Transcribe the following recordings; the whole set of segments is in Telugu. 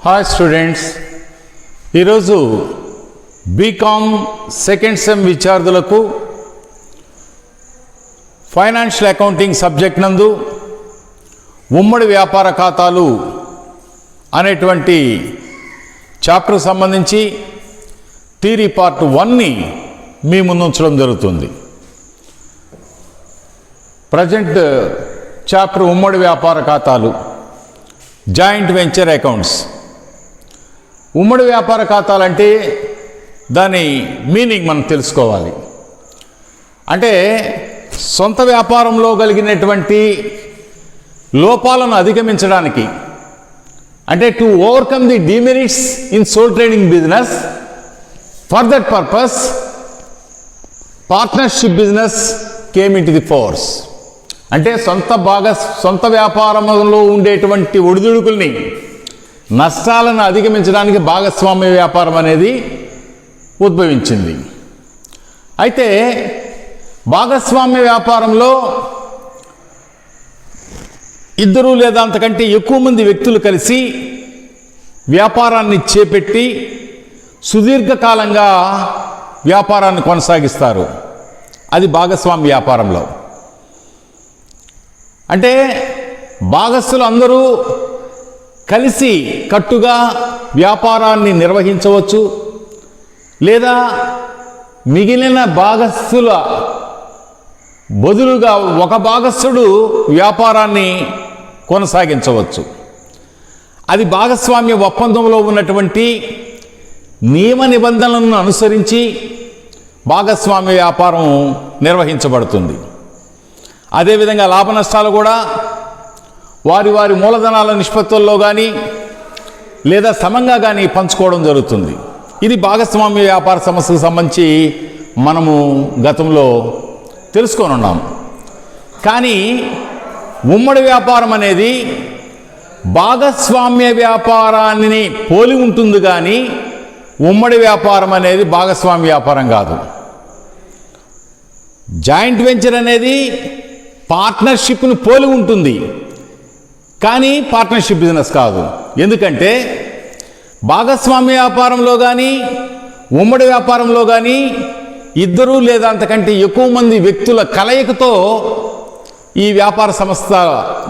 హాయ్ స్టూడెంట్స్, ఈరోజు బీకామ్ సెకండ్ సెమ్ విద్యార్థులకు ఫైనాన్షియల్ అకౌంటింగ్ సబ్జెక్ట్ నందు ఉమ్మడి వ్యాపార ఖాతాలు అనేటువంటి చాప్టర్కు సంబంధించి థియరీ పార్ట్ 1ని మీ ముందుంచడం జరుగుతుంది. ప్రజెంట్ చాప్టర్ ఉమ్మడి వ్యాపార ఖాతాలు, జాయింట్ వెంచర్ అకౌంట్స్. ఉమ్మడి వ్యాపార ఖాతాలంటే దాని మీనింగ్ మనం తెలుసుకోవాలి. అంటే సొంత వ్యాపారంలో కలిగినటువంటి లోపాలను అధిగమించడానికి, అంటే to overcome the demerits in sole trading business, for that purpose partnership business came into the force. అంటే సొంత వ్యాపారంలో ఉండేటువంటి ఒడిదుడుకుల్ని, నష్టాలను అధిగమించడానికి భాగస్వామ్య వ్యాపారం అనేది ఉద్భవించింది. అయితే భాగస్వామ్య వ్యాపారంలో ఇద్దరు లేదా అంతకంటే ఎక్కువ మంది వ్యక్తులు కలిసి వ్యాపారాన్ని చేపట్టి సుదీర్ఘకాలంగా వ్యాపారాన్ని కొనసాగిస్తారు. అది భాగస్వామ్య వ్యాపారంలో. అంటే భాగస్థులు అందరూ కలిసి కట్టుగా వ్యాపారాన్ని నిర్వహించవచ్చు, లేదా మిగిలిన భాగస్థుల బదులుగా ఒక భాగస్థుడు వ్యాపారాన్ని కొనసాగించవచ్చు. అది భాగస్వామ్య ఒప్పందంలో ఉన్నటువంటి నియమ నిబంధనలను అనుసరించి భాగస్వామ్య వ్యాపారం నిర్వహించబడుతుంది. అదేవిధంగా లాభ నష్టాలు కూడా వారి వారి మూలధనాల నిష్పత్తుల్లో కానీ లేదా సమంగా కానీ పంచుకోవడం జరుగుతుంది. ఇది భాగస్వామ్య వ్యాపార సమస్యకు సంబంధించి మనము గతంలో తెలుసుకొని ఉన్నాం. కానీ ఉమ్మడి వ్యాపారం అనేది భాగస్వామ్య వ్యాపారాన్ని పోలి ఉంటుంది, కానీ ఉమ్మడి వ్యాపారం అనేది భాగస్వామ్య వ్యాపారం కాదు. జాయింట్ వెంచర్ అనేది పార్ట్నర్షిప్ను పోలి ఉంటుంది, కానీ పార్ట్నర్షిప్ బిజినెస్ కాదు. ఎందుకంటే భాగస్వామ్య వ్యాపారంలో కానీ ఉమ్మడి వ్యాపారంలో కానీ ఇద్దరు లేదా అంతకంటే ఎక్కువ మంది వ్యక్తుల కలయికతో ఈ వ్యాపార సంస్థ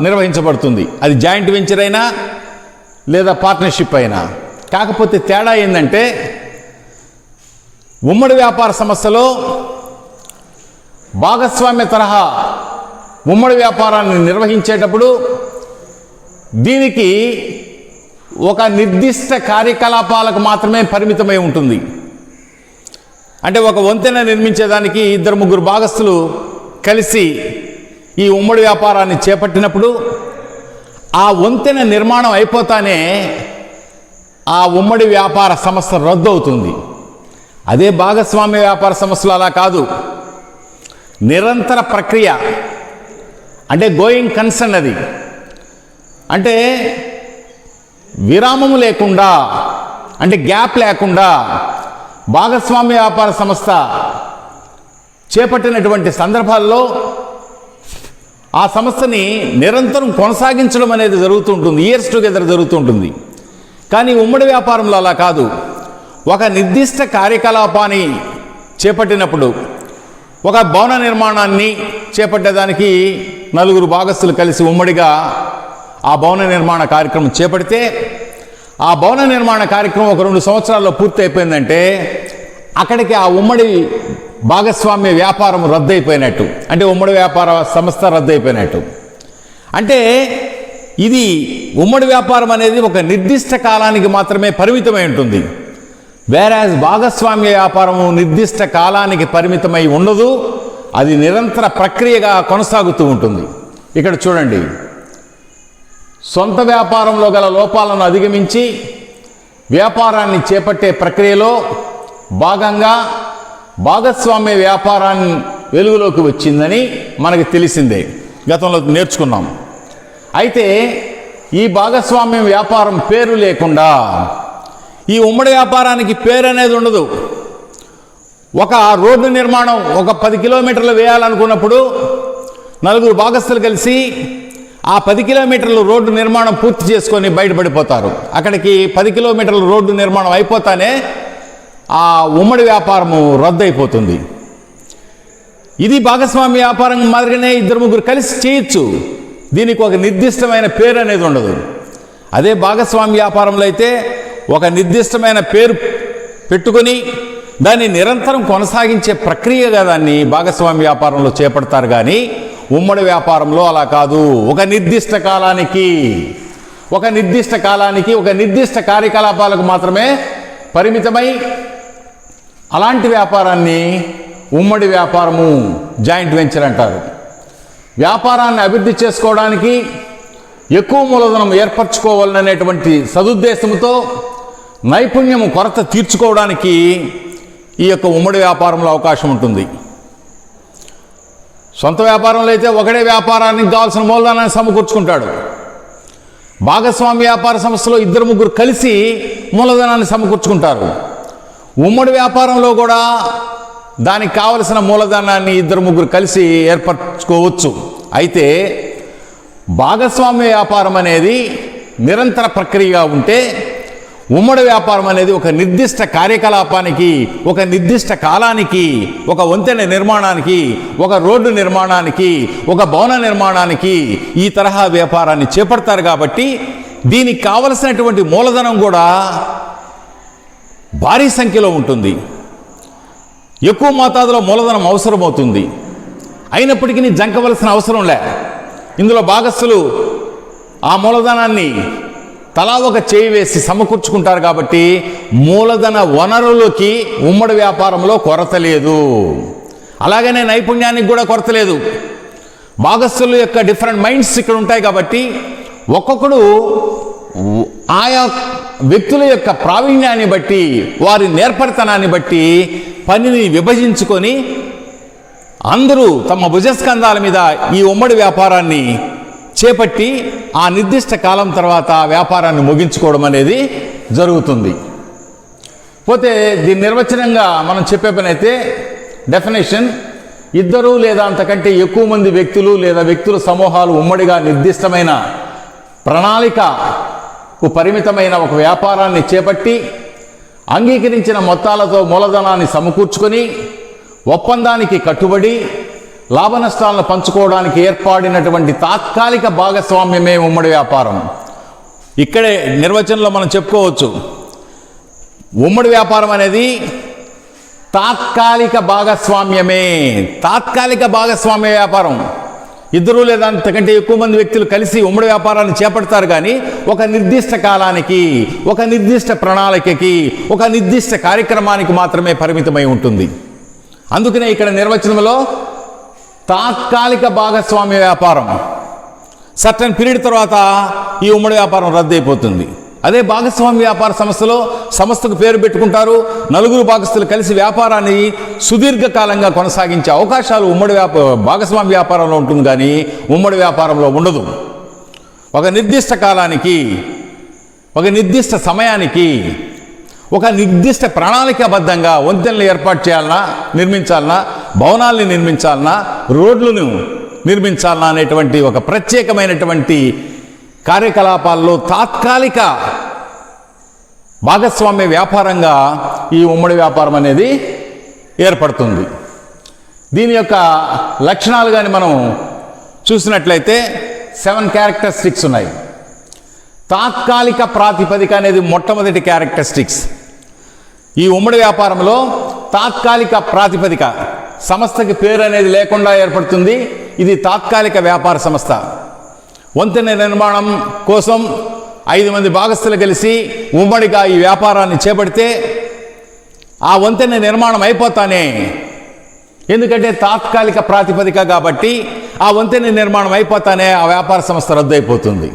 నిర్వహించబడుతుంది. అది జాయింట్ వెంచర్ అయినా లేదా పార్ట్నర్షిప్ అయినా. కాకపోతే తేడా ఏంటంటే ఉమ్మడి వ్యాపార సంస్థలో భాగస్వామ్య తరహా ఉమ్మడి వ్యాపారాన్ని నిర్వహించేటప్పుడు దీనికి ఒక నిర్దిష్ట కార్యకలాపాలకు మాత్రమే పరిమితమై ఉంటుంది. అంటే ఒక వంతెన నిర్మించేదానికి ఇద్దరు ముగ్గురు భాగస్థులు కలిసి ఈ ఉమ్మడి వ్యాపారాన్ని చేపట్టినప్పుడు ఆ వంతెన నిర్మాణం అయిపోతానే ఆ ఉమ్మడి వ్యాపార సంస్థ రద్దు అవుతుంది. అదే భాగస్వామ్య వ్యాపార సంస్థలు అలా కాదు. నిరంతర ప్రక్రియ, అంటే గోయింగ్ కన్సర్న్. అది అంటే విరామము లేకుండా, అంటే గ్యాప్ లేకుండా భాగస్వామ్య వ్యాపార సంస్థ చేపట్టినటువంటి సందర్భాల్లో ఆ సంస్థని నిరంతరం కొనసాగించడం అనేది జరుగుతూ ఉంటుంది, ఇయర్స్ టుగెదర్ జరుగుతూ ఉంటుంది. కానీ ఉమ్మడి వ్యాపారంలో అలా కాదు. ఒక నిర్దిష్ట కార్యకలాపాన్ని చేపట్టినప్పుడు, ఒక భవన నిర్మాణాన్ని చేపట్టేదానికి నలుగురు భాగస్థులు కలిసి ఉమ్మడిగా ఆ భవన నిర్మాణ కార్యక్రమం చేపడితే, ఆ భవన నిర్మాణ కార్యక్రమం ఒక 2 సంవత్సరాల్లో పూర్తి అయిపోయిందంటే అక్కడికి ఆ ఉమ్మడి భాగస్వామ్య వ్యాపారం రద్దయిపోయినట్టు, అంటే ఉమ్మడి వ్యాపార సంస్థ రద్దయిపోయినట్టు. అంటే ఇది ఉమ్మడి వ్యాపారం అనేది ఒక నిర్దిష్ట కాలానికి మాత్రమే పరిమితమై ఉంటుంది. వేరాజ్ భాగస్వామ్య వ్యాపారము నిర్దిష్ట కాలానికి పరిమితమై ఉండదు, అది నిరంతర ప్రక్రియగా కొనసాగుతూ ఉంటుంది. ఇక్కడ చూడండి, సొంత వ్యాపారంలో గల లోపాలను అధిగమించి వ్యాపారాన్ని చేపట్టే ప్రక్రియలో భాగంగా భాగస్వామ్య వ్యాపారాన్ని వెలుగులోకి వచ్చిందని మనకు తెలిసిందే, గతంలో నేర్చుకున్నాం. అయితే ఈ భాగస్వామ్య వ్యాపారం పేరు లేకుండా ఈ ఉమ్మడి వ్యాపారానికి పేరు అనేది ఉండదు. ఒక రోడ్డు నిర్మాణం ఒక 10 కిలోమీటర్లు వేయాలనుకున్నప్పుడు నలుగురు భాగస్థులు కలిసి ఆ 10 కిలోమీటర్ల రోడ్డు నిర్మాణం పూర్తి చేసుకొని బయటపడిపోతారు. అక్కడికి 10 కిలోమీటర్ల రోడ్డు నిర్మాణం అయిపోతానే ఆ ఉమ్మడి వ్యాపారము రద్దయిపోతుంది. ఇది భాగస్వామ్య వ్యాపారం మాదిరిగానే 2-3 కలిసి చేయొచ్చు. దీనికి ఒక నిర్దిష్టమైన పేరు అనేది ఉండదు. అదే భాగస్వామ్య వ్యాపారంలో అయితే ఒక నిర్దిష్టమైన పేరు పెట్టుకొని దాన్ని నిరంతరం కొనసాగించే ప్రక్రియగా దాన్ని భాగస్వామ్య వ్యాపారంలో చేపడతారు. కానీ ఉమ్మడి వ్యాపారంలో అలా కాదు. ఒక నిర్దిష్ట కాలానికి ఒక నిర్దిష్ట కార్యకలాపాలకు మాత్రమే పరిమితమై అలాంటి వ్యాపారాన్ని ఉమ్మడి వ్యాపారము, జాయింట్ వెంచర్ అంటారు. వ్యాపారాన్ని అభివృద్ధి చేసుకోవడానికి ఎక్కువ మూలధనం ఏర్పరచుకోవాలనేటువంటి సదుద్దేశంతో నైపుణ్యము కొరత తీర్చుకోవడానికి ఈ యొక్క ఉమ్మడి వ్యాపారంలో అవకాశం ఉంటుంది. సొంత వ్యాపారంలో అయితే ఒకడే వ్యాపారానికి కావాల్సిన మూలధనాన్ని సమకూర్చుకుంటాడు. భాగస్వామ్య వ్యాపార సంస్థలో 2-3 కలిసి మూలధనాన్ని సమకూర్చుకుంటారు. ఉమ్మడి వ్యాపారంలో కూడా దానికి కావలసిన మూలధనాన్ని 2-3 కలిసి ఏర్పరచుకోవచ్చు. అయితే భాగస్వామ్య వ్యాపారం అనేది నిరంతర ప్రక్రియగా ఉంటే ఉమ్మడి వ్యాపారం అనేది ఒక నిర్దిష్ట కార్యకలాపానికి, ఒక నిర్దిష్ట కాలానికి, ఒక వంతెన నిర్మాణానికి, ఒక రోడ్డు నిర్మాణానికి, ఒక భవన నిర్మాణానికి ఈ తరహా వ్యాపారాన్ని చేపడతారు. కాబట్టి దీనికి కావలసినటువంటి మూలధనం కూడా భారీ సంఖ్యలో ఉంటుంది. ఎక్కువ మోతాదులో మూలధనం అవసరమవుతుంది. అయినప్పటికీ జంకవలసిన అవసరం లే. ఇందులో భాగస్థులు ఆ మూలధనాన్ని తలా ఒక చేయి వేసి సమకూర్చుకుంటారు. కాబట్టి మూలధన వనరులకి ఉమ్మడి వ్యాపారంలో కొరత లేదు. అలాగనే నైపుణ్యానికి కూడా కొరత లేదు. భాగస్థుల యొక్క డిఫరెంట్ మైండ్స్ ఇక్కడ ఉంటాయి. కాబట్టి ఒక్కొక్కడు ఆయా వ్యక్తుల యొక్క ప్రావీణ్యాన్ని బట్టి, వారి నేర్పరితనాన్ని బట్టి పనిని విభజించుకొని అందరూ తమ భుజస్కంధాల మీద ఈ ఉమ్మడి వ్యాపారాన్ని చేపట్టి ఆ నిర్దిష్ట కాలం తర్వాత వ్యాపారాన్ని ముగించుకోవడం అనేది జరుగుతుంది. పోతే దీని నిర్వచనంగా మనం చెప్పే పని అయితే డెఫినేషన్, 2 లేదా అంతకంటే ఎక్కువ మంది వ్యక్తులు లేదా వ్యక్తుల సమూహాలు ఉమ్మడిగా నిర్దిష్టమైన ప్రణాళికకు పరిమితమైన ఒక వ్యాపారాన్ని చేపట్టి అంగీకరించిన మొత్తాలతో మూలధనాన్ని సమకూర్చుకొని ఒప్పందానికి కట్టుబడి లాభ నష్టాలను పంచుకోవడానికి ఏర్పడినటువంటి తాత్కాలిక భాగస్వామ్యమే ఉమ్మడి వ్యాపారం. ఇక్కడే నిర్వచనంలో మనం చెప్పుకోవచ్చు, ఉమ్మడి వ్యాపారం అనేది తాత్కాలిక భాగస్వామ్యమే. తాత్కాలిక భాగస్వామ్య వ్యాపారం 2 లేదా అంతకంటే ఎక్కువ మంది వ్యక్తులు కలిసి ఉమ్మడి వ్యాపారాన్ని చేపడతారు. కానీ ఒక నిర్దిష్ట కాలానికి, ఒక నిర్దిష్ట ప్రణాళికకి, ఒక నిర్దిష్ట కార్యక్రమానికి మాత్రమే పరిమితమై ఉంటుంది. అందుకనే ఇక్కడ నిర్వచనంలో తాత్కాలిక భాగస్వామ్య వ్యాపారం సర్టన్ పీరియడ్ తర్వాత ఈ ఉమ్మడి వ్యాపారం రద్దయిపోతుంది. అదే భాగస్వామ్య వ్యాపార సంస్థకు పేరు పెట్టుకుంటారు. 4 భాగస్థులు కలిసి వ్యాపారాన్ని సుదీర్ఘకాలంగా కొనసాగించే అవకాశాలు భాగస్వామ్య వ్యాపారంలో ఉంటుంది. కానీ ఉమ్మడి వ్యాపారంలో ఉండదు. ఒక నిర్దిష్ట కాలానికి, ఒక నిర్దిష్ట సమయానికి, ఒక నిర్దిష్ట ప్రణాళికాబద్ధంగా వంతెనలు ఏర్పాటు చేయాలన్నా, నిర్మించాలన్నా, భవనాల్ని నిర్మించాలన్నా, రోడ్లను నిర్మించాలన్నా అనేటువంటి ఒక ప్రత్యేకమైనటువంటి కార్యకలాపాల్లో తాత్కాలిక భాగస్వామ్య వ్యాపారంగా ఈ ఉమ్మడి వ్యాపారం అనేది ఏర్పడుతుంది. దీని యొక్క లక్షణాలు కానీ మనం చూసినట్లయితే 7 క్యారెక్టరిస్టిక్స్ ఉన్నాయి. తాత్కాలిక ప్రాతిపదిక అనేది మొట్టమొదటి క్యారెక్టరిస్టిక్స్. ఈ ఉమ్మడి వ్యాపారంలో తాత్కాలిక ప్రాతిపదిక, సంస్థకి పేరు అనేది లేకుండా ఏర్పడుతుంది. ఇది తాత్కాలిక వ్యాపార సంస్థ. వంతెన నిర్మాణం కోసం 5 మంది భాగస్థులు కలిసి ఉమ్మడిగా ఈ వ్యాపారాన్ని చేపడితే ఆ వంతెన నిర్మాణం అయిపోతానే, ఎందుకంటే తాత్కాలిక ప్రాతిపదిక కాబట్టి ఆ వంతెన నిర్మాణం అయిపోతానే ఆ వ్యాపార సంస్థ రద్దయిపోతుంది.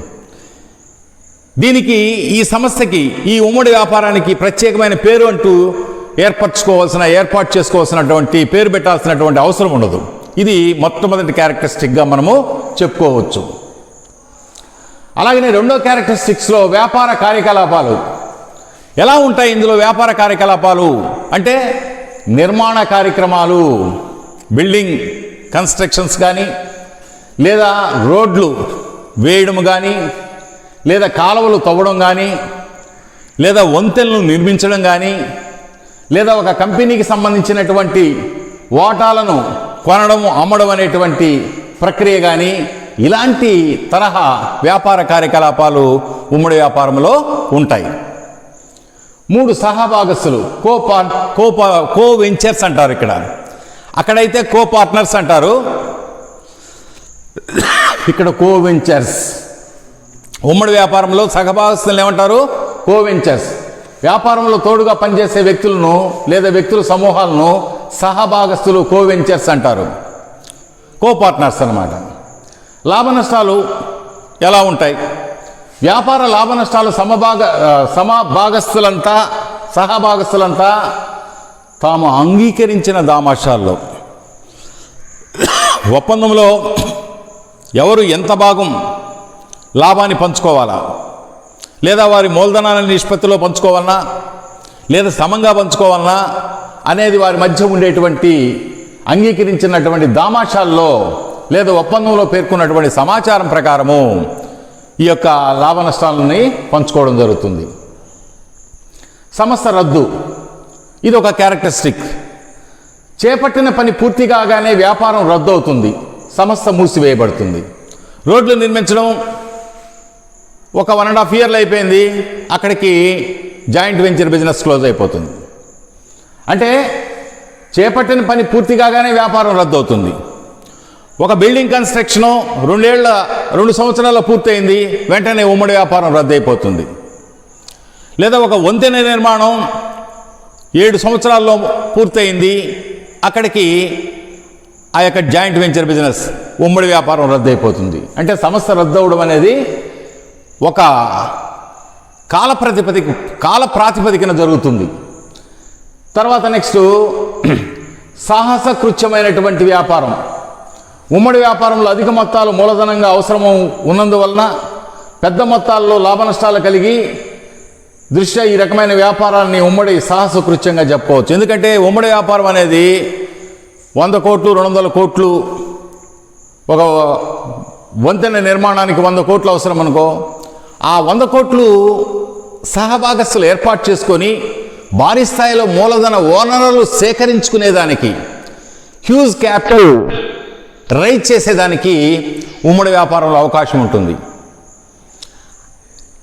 దీనికి, ఈ సంస్థకి, ఈ ఉమ్మడి వ్యాపారానికి ప్రత్యేకమైన పేరు అంటూ ఏర్పాటు చేసుకోవాల్సినటువంటి, పేరు పెట్టాల్సినటువంటి అవసరం ఉండదు. ఇది మొట్టమొదటి క్యారెక్టరిస్టిక్గా మనము చెప్పుకోవచ్చు. అలాగనే రెండో క్యారెక్టరిస్టిక్స్లో వ్యాపార కార్యకలాపాలు ఎలా ఉంటాయి? ఇందులో వ్యాపార కార్యకలాపాలు అంటే నిర్మాణ కార్యక్రమాలు, బిల్డింగ్ కన్స్ట్రక్షన్స్ కానీ, లేదా రోడ్లు వేయడం కానీ, లేదా కాలువలు తవ్వడం కానీ, లేదా వంతెనలు నిర్మించడం కానీ, లేదా ఒక కంపెనీకి సంబంధించినటువంటి వాటాలను కొనడం అమ్మడం అనేటువంటి ప్రక్రియ కానీ, ఇలాంటి తరహా వ్యాపార కార్యకలాపాలు ఉమ్మడి వ్యాపారంలో ఉంటాయి. 3 సహభాగస్తులు కో వెంచర్స్ అంటారు. అక్కడైతే కో పార్ట్నర్స్ అంటారు, ఇక్కడ కో వెంచర్స్. ఉమ్మడి వ్యాపారంలో సహభాగస్తులను ఏమంటారు? కో వెంచర్స్. వ్యాపారంలో తోడుగా పనిచేసే వ్యక్తులను లేదా వ్యక్తుల సమూహాలను సహభాగస్తులు కో వెంచర్స్ అంటారు, కో పార్ట్నర్స్ అన్నమాట. లాభ నష్టాలు ఎలా ఉంటాయి? వ్యాపార లాభ నష్టాలు సహభాగస్తులంతా తాము అంగీకరించిన దామాషాల్లో ఒప్పందంలో ఎవరు ఎంత భాగం లాభాన్ని పంచుకోవాలా, లేదా వారి మూలధనాన్ని నిష్పత్తిలో పంచుకోవాలన్నా, లేదా సమంగా పంచుకోవాలన్నా అనేది వారి మధ్య ఉండేటువంటి అంగీకరించినటువంటి దామాషాల్లో లేదా ఒప్పందంలో పేర్కొన్నటువంటి సమాచారం ప్రకారము ఈ యొక్క లాభ నష్టాలని పంచుకోవడం జరుగుతుంది. సంస్థ రద్దు, ఇది ఒక క్యారెక్టరిస్టిక్. చేపట్టిన పని పూర్తి కాగానే వ్యాపారం రద్దు అవుతుంది, సంస్థ మూసివేయబడుతుంది. రోడ్లు నిర్మించడం ఒక 1.5 years అయిపోయింది, అక్కడికి జాయింట్ వెంచర్ బిజినెస్ క్లోజ్ అయిపోతుంది. అంటే చేపట్టిన పని పూర్తి కాగానే వ్యాపారం రద్దు అవుతుంది. ఒక బిల్డింగ్ కన్స్ట్రక్షను 2 సంవత్సరాల్లో పూర్తయింది, వెంటనే ఉమ్మడి వ్యాపారం రద్దు అయిపోతుంది. లేదా ఒక వంతెన నిర్మాణం 7 సంవత్సరాల్లో పూర్తయింది, అక్కడికి ఆ యొక్క జాయింట్ వెంచర్ బిజినెస్ ఉమ్మడి వ్యాపారం రద్దు అయిపోతుంది. అంటే సంస్థ రద్దు అవడం అనేది ఒక కాల ప్రాతిపదికన జరుగుతుంది. తర్వాత నెక్స్ట్ సాహస కృత్యమైనటువంటి వ్యాపారం. ఉమ్మడి వ్యాపారంలో అధిక మొత్తాలు మూలధనంగా అవసరం ఉన్నందువలన పెద్ద మొత్తాల్లో లాభ నష్టాలు కలిగి దృష్ట్యా ఈ రకమైన వ్యాపారాన్ని ఉమ్మడి సాహస కృత్యంగా చెప్పుకోవచ్చు. ఎందుకంటే ఉమ్మడి వ్యాపారం అనేది 100 కోట్లు 200 కోట్లు, ఒక వంతెన నిర్మాణానికి 100 కోట్లు అవసరం అనుకో, ఆ 100 కోట్లు సహభాగస్తులు ఏర్పాటు చేసుకొని భారీ స్థాయిలో మూలధన ఓనర్లు సేకరించుకునేదానికి, హ్యూజ్ క్యాపిటల్ రైజ్ చేసేదానికి ఉమ్మడి వ్యాపారంలో అవకాశం ఉంటుంది.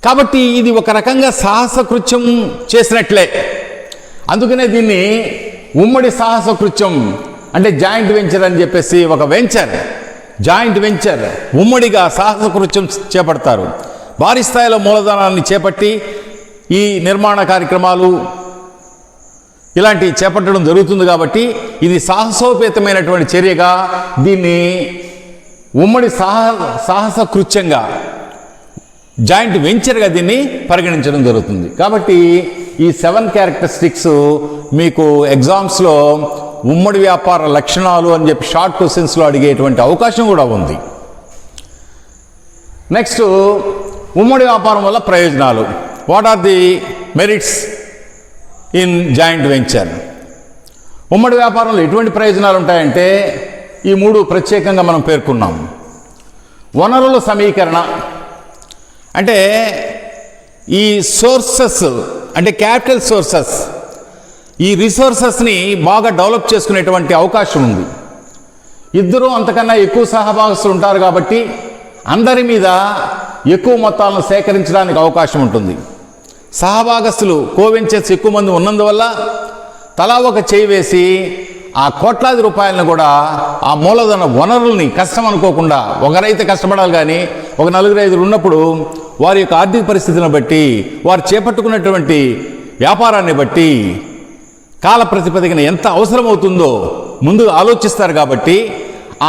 కాబట్టి ఇది ఒక రకంగా సాహస కృత్యం చేసినట్లే. అందుకనే దీన్ని ఉమ్మడి సాహస కృత్యం అంటే జాయింట్ వెంచర్ అని చెప్పేసి, ఒక వెంచర్, జాయింట్ వెంచర్, ఉమ్మడిగా సాహస కృత్యం చేపడతారు. భారీ స్థాయిలో మూలధనాన్ని చేపట్టి ఈ నిర్మాణ కార్యక్రమాలు ఇలాంటివి చేపట్టడం జరుగుతుంది. కాబట్టి ఇది సాహసోపేతమైనటువంటి చర్యగా, దీన్ని ఉమ్మడి సాహస కృత్యంగా, జాయింట్ వెంచర్గా దీన్ని పరిగణించడం జరుగుతుంది. కాబట్టి ఈ 7 క్యారెక్టరిస్టిక్స్ మీకు ఎగ్జామ్స్లో ఉమ్మడి వ్యాపార లక్షణాలు అని చెప్పి షార్ట్ క్వశ్చన్స్లో అడిగేటువంటి అవకాశం కూడా ఉంది. నెక్స్ట్, ఉమ్మడి వ్యాపారం వల్ల ప్రయోజనాలు. What are the merits in joint venture? ఉమ్మడి వ్యాపారంలో ఎటువంటి ప్రయోజనాలు ఉంటాయంటే ఈ 3 ప్రత్యేకంగా మనం పేర్కొన్నాం. వనరుల సమీకరణ అంటే ఈ సోర్సెస్ అంటే క్యాపిటల్ సోర్సెస్, ఈ రిసోర్సెస్ని బాగా డెవలప్ చేసుకునేటువంటి అవకాశం ఉంది. ఇద్దరు అంతకన్నా ఎక్కువ సహభాగస్తులు ఉంటారు కాబట్టి అందరి మీద ఎక్కువ మొత్తాలను సేకరించడానికి అవకాశం ఉంటుంది. సహభాగస్తులు కోవెంచర్స్ ఎక్కువ మంది ఉన్నందువల్ల తలా ఒక చేయి వేసి ఆ కోట్లాది రూపాయలను కూడా ఆ మూలధన వనరుల్ని కష్టం అనుకోకుండా, ఒకరైతే కష్టపడాలి కానీ ఒక 4-5 ఉన్నప్పుడు వారి యొక్క ఆర్థిక పరిస్థితిని బట్టి, వారు చేపట్టుకున్నటువంటి వ్యాపారాన్ని బట్టి కాల ప్రతిపదికన ఎంత అవసరమవుతుందో ముందు ఆలోచిస్తారు. కాబట్టి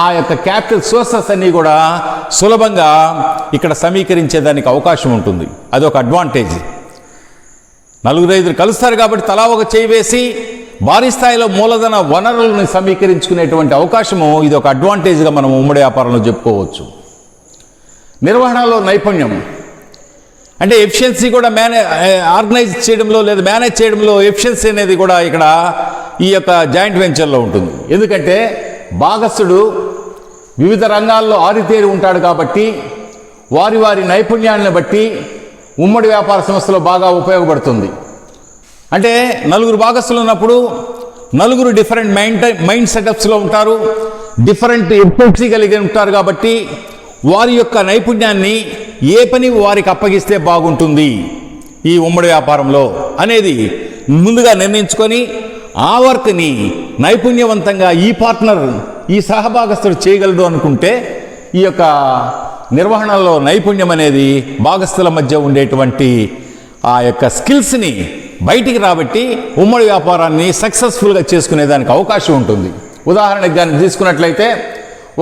ఆ యొక్క క్యాపిటల్ సోర్సెస్ అన్నీ కూడా సులభంగా ఇక్కడ సమీకరించేదానికి అవకాశం ఉంటుంది. అదొక అడ్వాంటేజ్. 4-5 కలుస్తారు కాబట్టి తలా ఒక చేయి వేసి భారీ స్థాయిలో మూలధన వనరులను సమీకరించుకునేటువంటి అవకాశము, ఇది ఒక అడ్వాంటేజ్గా మనం ఉమ్మడి వ్యాపారంలో చెప్పుకోవచ్చు. నిర్వహణలో నైపుణ్యం అంటే ఎఫిషియన్సీ కూడా ఆర్గనైజ్ చేయడంలో లేదా మేనేజ్ చేయడంలో ఎఫిషియన్సీ అనేది కూడా ఇక్కడ ఈ యొక్క జాయింట్ వెంచర్లో ఉంటుంది. ఎందుకంటే భాగస్థుడు వివిధ రంగాల్లో ఆరితేరి ఉంటాడు కాబట్టి వారి వారి నైపుణ్యాన్ని బట్టి ఉమ్మడి వ్యాపార సంస్థలో బాగా ఉపయోగపడుతుంది. అంటే నలుగురు భాగస్తులు ఉన్నప్పుడు నలుగురు డిఫరెంట్ మైండ్ సెటప్స్లో ఉంటారు, డిఫరెంట్ ఎఫిషియన్సీ కలిగి ఉంటారు. కాబట్టి వారి యొక్క నైపుణ్యాన్ని ఏ పని వారికి అప్పగిస్తే బాగుంటుంది ఈ ఉమ్మడి వ్యాపారంలో అనేది ముందుగా నిర్ణయించుకొని ఆ వర్క్ని నైపుణ్యవంతంగా ఈ పార్ట్నర్, ఈ సహభాగస్తుడు చేయగలడు అనుకుంటే ఈ యొక్క నిర్వహణలో నైపుణ్యం అనేది భాగస్తుల మధ్య ఉండేటువంటి ఆ యొక్క స్కిల్స్ని బయటికి రాబట్టి ఉమ్మడి వ్యాపారాన్ని సక్సెస్ఫుల్గా చేసుకునేదానికి అవకాశం ఉంటుంది. ఉదాహరణకు కానీ తీసుకున్నట్లయితే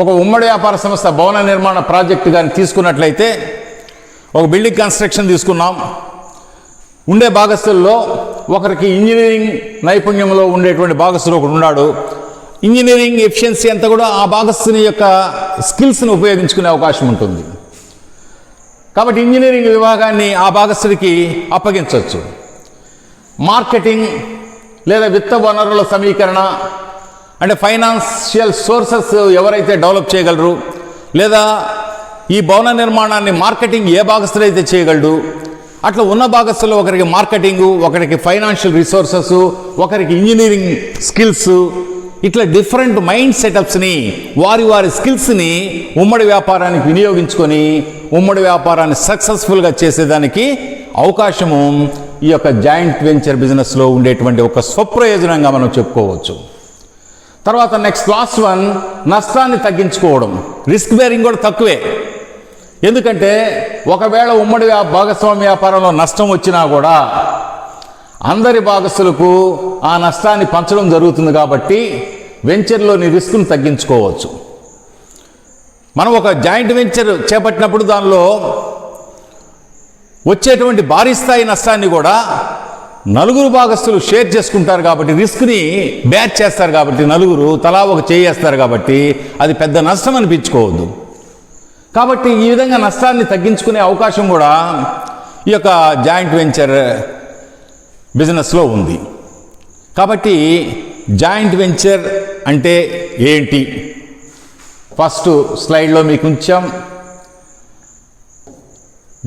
ఒక ఉమ్మడి వ్యాపార సంస్థ భవన నిర్మాణ ప్రాజెక్టు కానీ తీసుకున్నట్లయితే ఒక బిల్డింగ్ కన్స్ట్రక్షన్ తీసుకున్నాం. ఉండే భాగస్తుల్లో ఒకరికి ఇంజనీరింగ్ నైపుణ్యంలో ఉండేటువంటి భాగస్తులు ఒకడు ఉన్నాడు. ఇంజనీరింగ్ ఎఫిషియన్సీ అంతా కూడా ఆ భాగస్తుని యొక్క స్కిల్స్ని ఉపయోగించుకునే అవకాశం ఉంటుంది. కాబట్టి ఇంజనీరింగ్ విభాగాన్ని ఆ భాగస్తుడికి అప్పగించవచ్చు. మార్కెటింగ్ లేదా విత్త వనరుల సమీకరణ అంటే ఫైనాన్షియల్ సోర్సెస్ ఎవరైతే డెవలప్ చేయగలరు, లేదా ఈ భవన నిర్మాణాన్ని మార్కెటింగ్ ఏ భాగస్తుడైతే చేయగలడు, అట్లా ఉన్న భాగస్తుల్లో ఒకరికి మార్కెటింగు, ఒకరికి ఫైనాన్షియల్ రిసోర్సెస్, ఒకరికి ఇంజనీరింగ్ స్కిల్స్, ఇట్లా డిఫరెంట్ మైండ్ సెటప్స్ని వారి వారి స్కిల్స్ని ఉమ్మడి వ్యాపారానికి వినియోగించుకొని ఉమ్మడి వ్యాపారాన్ని సక్సెస్ఫుల్గా చేసేదానికి అవకాశము ఈ యొక్క జాయింట్ వెంచర్ బిజినెస్లో ఉండేటువంటి ఒక స్వప్రయోజనంగా మనం చెప్పుకోవచ్చు. తర్వాత నెక్స్ట్ లాస్ట్ వన్, నష్టాన్ని తగ్గించుకోవడం. రిస్క్ బేరింగ్ కూడా తక్కువే. ఎందుకంటే ఒకవేళ ఉమ్మడి భాగస్వామ్య వ్యాపారంలో నష్టం వచ్చినా కూడా అందరి భాగస్తులకు ఆ నష్టాన్ని పంచడం జరుగుతుంది. కాబట్టి వెంచర్లోని రిస్క్ను తగ్గించుకోవచ్చు. మనం ఒక జాయింట్ వెంచర్ చేపట్టినప్పుడు దానిలో వచ్చేటువంటి భారీ స్థాయి నష్టాన్ని కూడా నలుగురు భాగస్తులు షేర్ చేసుకుంటారు. కాబట్టి రిస్క్ని బ్యాచ్ చేస్తారు. కాబట్టి నలుగురు తలా ఒక చేయేస్తారు. కాబట్టి అది పెద్ద నష్టం అనిపించుకోవద్దు. కాబట్టి ఈ విధంగా నష్టాన్ని తగ్గించుకునే అవకాశం కూడా ఈ యొక్క జాయింట్ వెంచర్ బిజినెస్లో ఉంది. కాబట్టి జాయింట్ వెంచర్ అంటే ఏంటి ఫస్ట్ స్లైడ్లో మీకు ఉంచాం.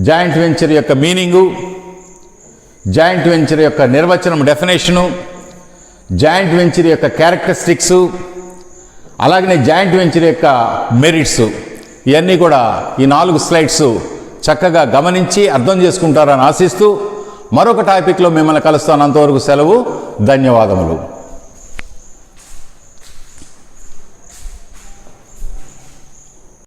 జాయింట్ వెంచర్ యొక్క మీనింగు, జాయింట్ వెంచర్ యొక్క నిర్వచనం, డెఫినేషను, జాయింట్ వెంచర్ యొక్క క్యారెక్టరిస్టిక్స్, అలాగనే జాయింట్ వెంచర్ యొక్క మెరిట్స్, ఇవన్నీ కూడా ఈ 4 స్లైడ్స్ చక్కగా గమనించి అర్థం చేసుకుంటారని ఆశిస్తూ మరొక టాపిక్లో మిమ్మల్ని కలుస్తాను. అంతవరకు సెలవు. ధన్యవాదములు.